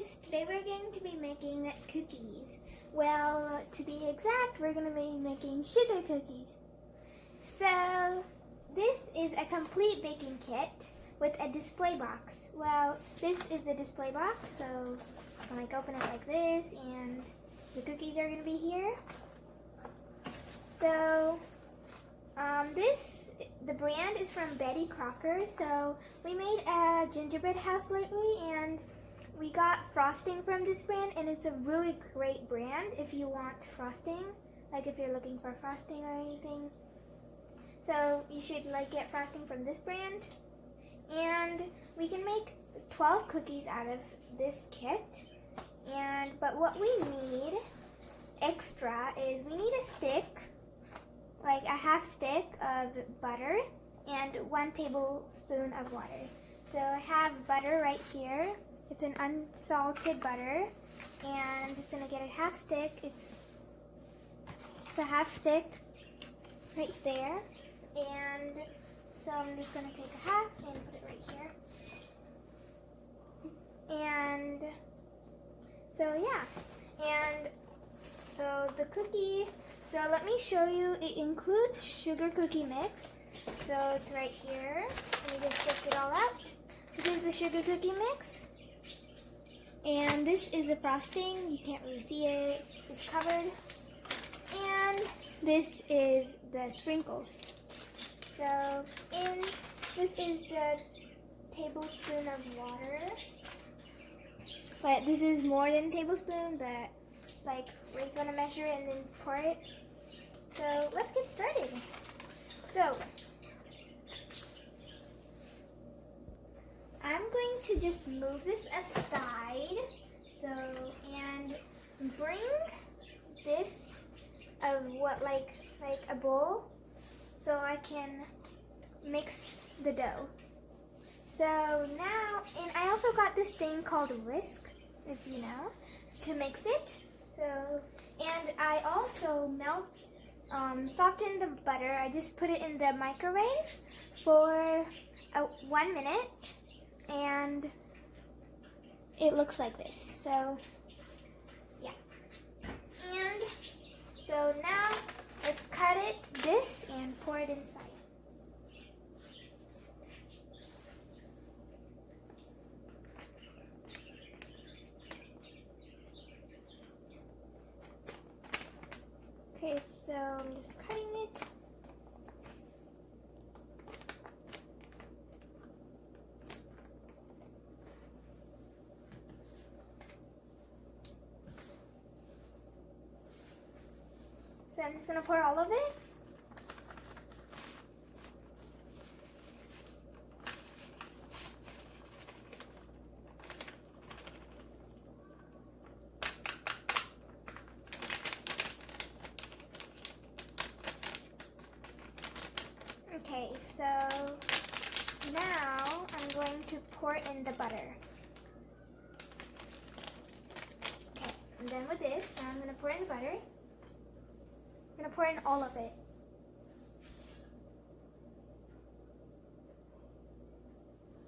guys, today we're going to be making cookies. Well, to be exact, we're going to be making sugar cookies. So, this is a complete baking kit with a display box. Well, this is the display box, so I can open it like this and the cookies are going to be here. So, the brand is from Betty Crocker. So we made a gingerbread house lately and we got frosting from this brand, and it's a really great brand if you want frosting, like if you're looking for frosting or anything. So you should get frosting from this brand. And we can make 12 cookies out of this kit. But what we need extra is we need a stick, like a half stick of butter and 1 tablespoon of water. So I have butter right here. It's an unsalted butter, and I'm just gonna get a half stick. It's a half stick right there, and so I'm just gonna take a half and put it right here. And so yeah, and so the cookie. So let me show you, it includes sugar cookie mix. So it's right here. Let me just take it all out. This is the sugar cookie mix. And this is the frosting. You can't really see it. It's covered. And this is the sprinkles. So this is the tablespoon of water. But this is more than a tablespoon, but we're gonna measure it and then pour it. So let's get started. So I'm going to just move this aside. So, and bring this of like a bowl so I can mix the dough. So now, and I also got this thing called a whisk, if you know, to mix it. So, and I also softened the butter. I just put it in the microwave for 1 minute, and it looks like this. So, yeah. And so now let's cut this and pour it inside. Okay, so I'm just cutting it. So I'm just going to pour all of it. Okay, so now I'm going to pour in the butter. Okay, I'm done with this. Now I'm going to pour in the butter. I'm going to pour in all of it.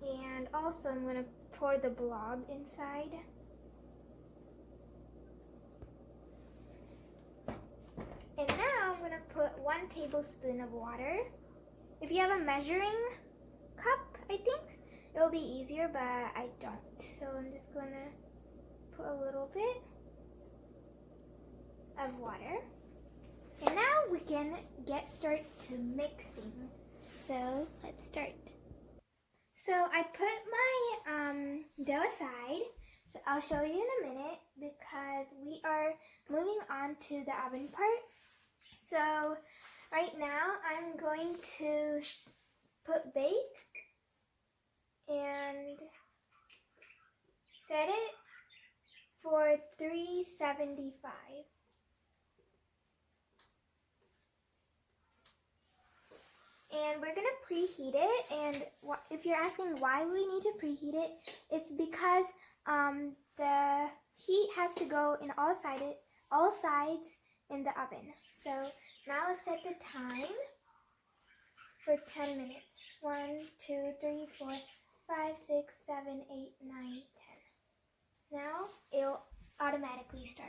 And also I'm going to pour the blob inside. And now I'm going to put 1 tablespoon of water. If you have a measuring cup, I think it will be easier, but I don't. So I'm just going to put a little bit of water. And now we can start to mixing. So let's start. So I put my dough aside. So I'll show you in a minute because we are moving on to the oven part. So right now I'm going to put bake and set it for 375. And we're going to preheat it, and if you're asking why we need to preheat it, it's because the heat has to go in all sides in the oven. So now let's set the time for 10 minutes. 1, 2, 3, 4, 5, 6, 7, 8, 9, 10. Now likely start.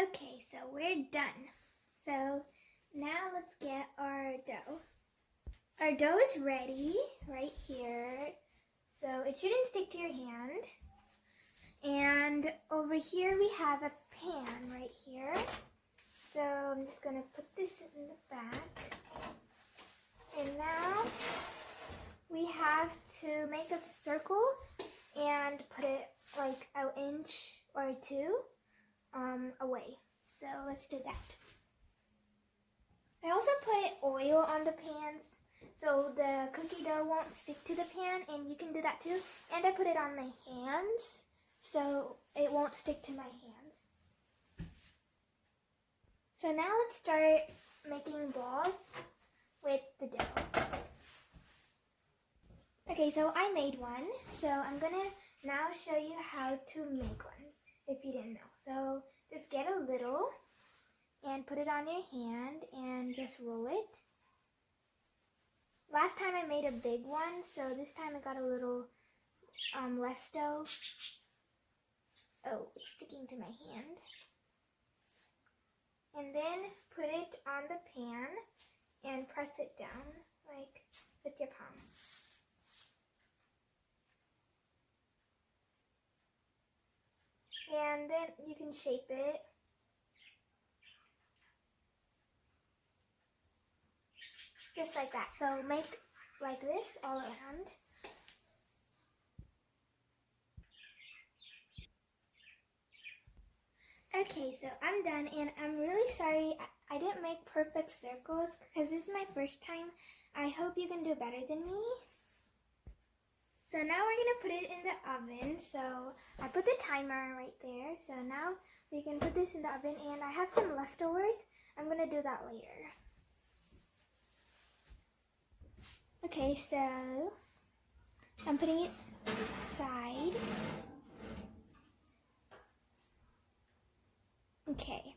Okay, so we're done. So now let's get our dough. Our dough is ready right here. So it shouldn't stick to your hand. And over here we have a pan right here. So I'm just gonna put this in the back. And now we have to make up circles and put it like an inch or two away. So let's do that. I also put oil on the pans so the cookie dough won't stick to the pan, and you can do that too. And I put it on my hands so it won't stick to my hands. So now let's start making balls with the dough. Okay, so I made one. So I'm gonna now show you how to make one if you didn't know. So just get a little and put it on your hand and just roll it. Last time I made a big one, so this time I got a little less dough. Oh, it's sticking to my hand. And then put it on the pan and press it down, like with your palm. And then you can shape it. Just like that. So make like this all around. Okay, so I'm done, and I'm really sorry I didn't make perfect circles because this is my first time. I hope you can do better than me. So now we're going to put it in the oven. So I put the timer right there. So now we can put this in the oven, and I have some leftovers. I'm going to do that later. Okay, so I'm putting it aside. Okay,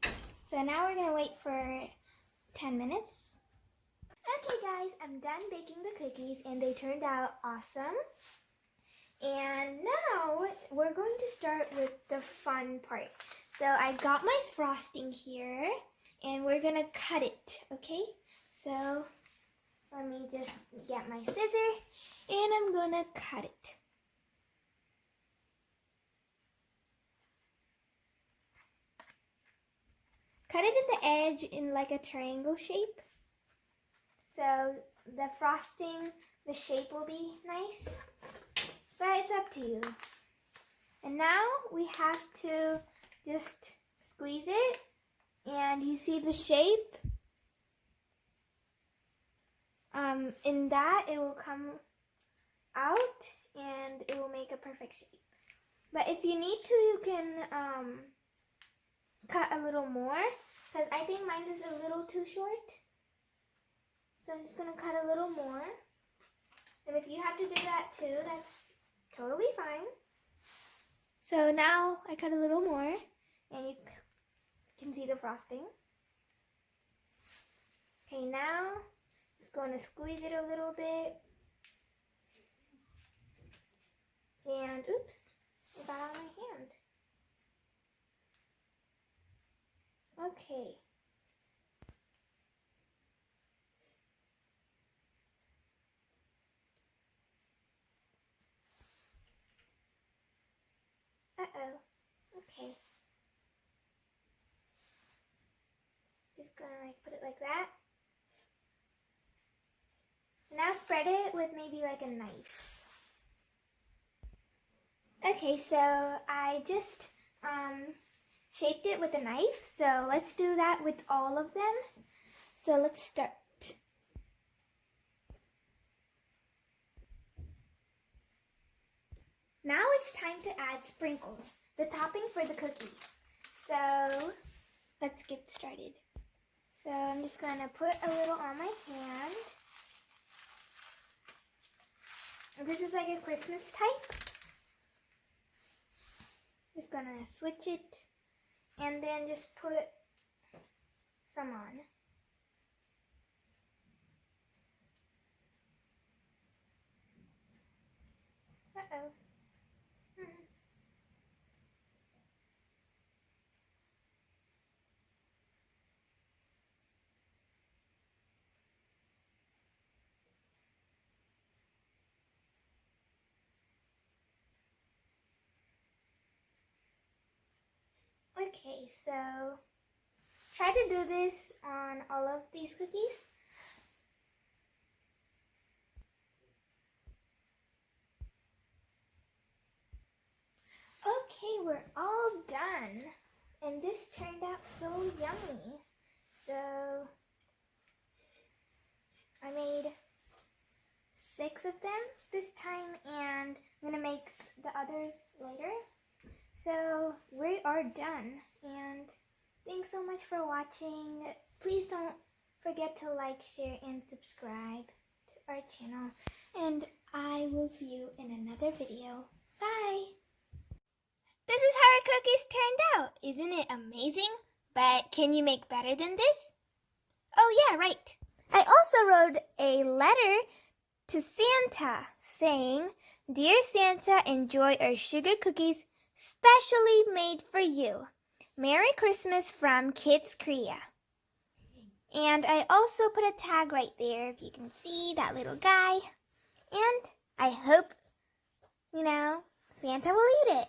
so now we're gonna wait for 10 minutes. Okay guys, I'm done baking the cookies and they turned out awesome. And now we're going to start with the fun part. So I got my frosting here and we're gonna cut it, okay? So let me just get my scissor and I'm gonna cut it. Cut it at the edge in like a triangle shape. So the frosting, the shape will be nice. But it's up to you. And now we have to just squeeze it. And you see the shape? In that it will come out and it will make a perfect shape. But if you need to, you can cut a little more, because I think mine is a little too short. So I'm just going to cut a little more. And if you have to do that too, that's totally fine. So now I cut a little more, and you can see the frosting. Okay, now just going to squeeze it a little bit. And oops, it got on my hand. Okay. Uh-oh. Okay. Just gonna put it like that. Now spread it with maybe like a knife. Okay, so I just shaped it with a knife. So let's do that with all of them. So let's start. Now it's time to add sprinkles, the topping for the cookie. So let's get started. So I'm just going to put a little on my hand. This is like a Christmas type. Just going to switch it and then just put some on. Uh-oh. Okay, so try to do this on all of these cookies. Okay, we're all done. And this turned out so yummy. So I made 6 of them this time, and I'm going to make the others later. So we are done, and thanks so much for watching. Please don't forget to like, share, and subscribe to our channel, and I will see you in another video. Bye! This is how our cookies turned out. Isn't it amazing? But can you make better than this? Oh yeah, right. I also wrote a letter to Santa saying, "Dear Santa, enjoy our sugar cookies specially made for you. Merry Christmas from Kids Korea." And I also put a tag right there, if you can see that little guy. And I hope, Santa will eat it.